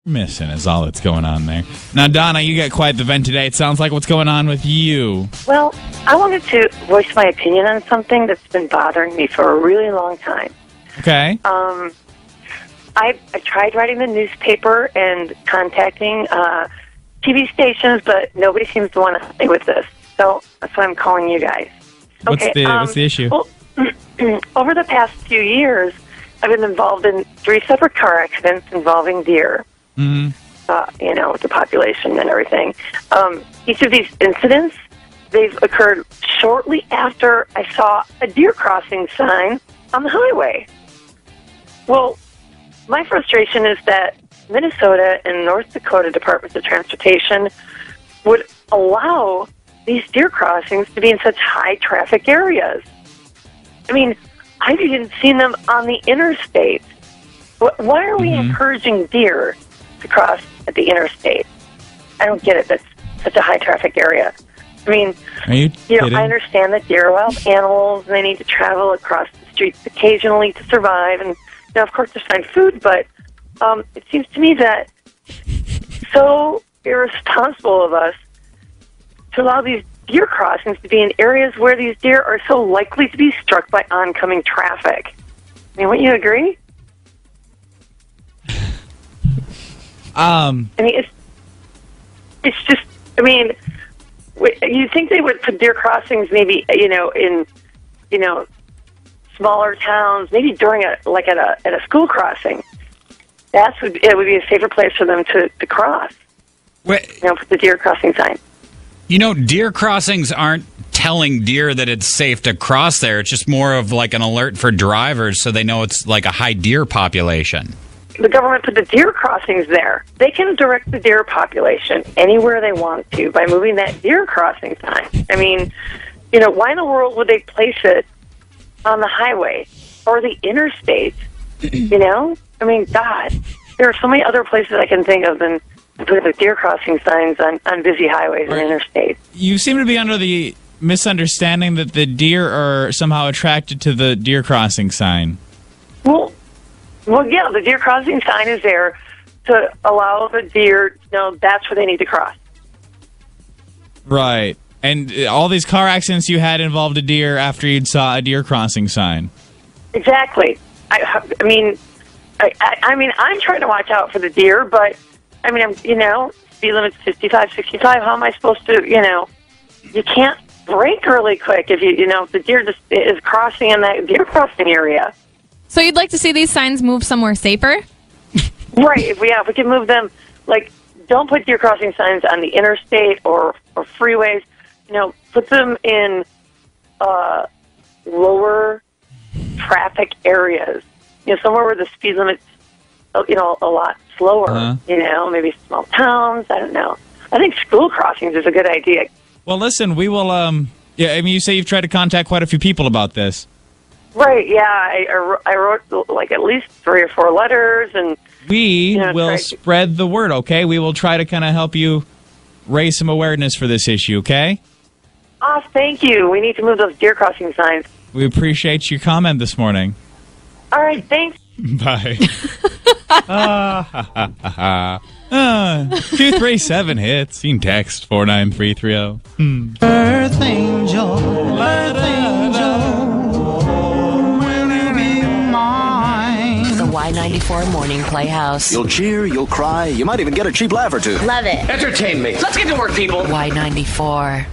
missing is all that's going on there. Now, Donna, you got quite the vent today. It sounds like what's going on with you. Well, I wanted to voice my opinion on something that's been bothering me for a really long time. Okay. I tried writing the newspaper and contacting TV stations, but nobody seems to want to help me with this. So that's why I'm calling you guys. What's the issue? Well, over the past few years, I've been involved in 3 separate car accidents involving deer. Mm-hmm. With the population and everything. Each of these incidents, they've occurred shortly after I saw a deer crossing sign on the highway. Well, my frustration is that Minnesota and North Dakota Departments of Transportation would allow these deer crossings to be in such high traffic areas. I mean, I've even seen them on the interstate. Why are we encouraging deer to cross at the interstate? I don't get it. That's such a high traffic area. I mean, I understand that deer are wild animals and they need to travel across the streets occasionally to survive. And, of course, to find food. But it seems to me that it's so irresponsible of us to allow these deer crossings to be in areas where these deer are so likely to be struck by oncoming traffic. I mean, wouldn't you agree? It's just, you think they would put deer crossings maybe, in, smaller towns, maybe during at a school crossing. It would be a safer place for them to cross. Put the deer crossing sign. Deer crossings aren't telling deer that it's safe to cross there. It's just more of like an alert for drivers so they know it's like a high deer population. The government put the deer crossings there. They can direct the deer population anywhere they want to by moving that deer crossing sign. I mean, why in the world would they place it on the highway or the interstate? I mean, God, there are so many other places I can think of than putting the deer crossing signs on busy highways and interstates. You seem to be under the misunderstanding that the deer are somehow attracted to the deer crossing sign. Well, yeah, the deer crossing sign is there to allow the deer to know that's where they need to cross. Right. And all these car accidents you had involved a deer after you'd saw a deer crossing sign. Exactly. I mean, I'm trying to watch out for the deer, but, speed limit's 55, 65. How am I supposed to, you can't brake really quick if if the deer just is crossing in that deer crossing area. So you'd like to see these signs move somewhere safer? Right. If we can move them, don't put deer crossing signs on the interstate or freeways. Put them in lower traffic areas. Somewhere where the speed limit's, a lot slower. Maybe small towns. I don't know. I think school crossings is a good idea. Well, listen, we will. You say you've tried to contact quite a few people about this. Right, yeah. I wrote at least 3 or 4 letters, and we will spread the word. Okay, we will try to kind of help you raise some awareness for this issue. Okay. Oh, thank you. We need to move those deer crossing signs. We appreciate your comment this morning. All right, thanks. Bye. 237 hits. You can text 49330. Earth angel, earth angel. Y94 Morning Playhouse. You'll cheer, you'll cry, you might even get a cheap laugh or two. Love it. Entertain me. Let's get to work, people. Y94.